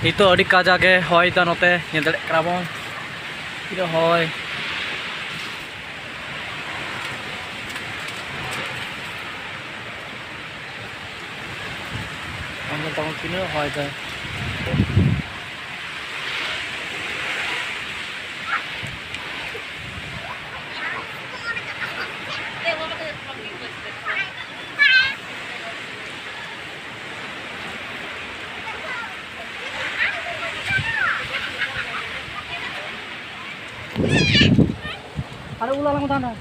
itu adik kajage hoy tanote nyedel krabon itu hoy আমরা তখন কিনে হয় যায় আরে উলালাম দানা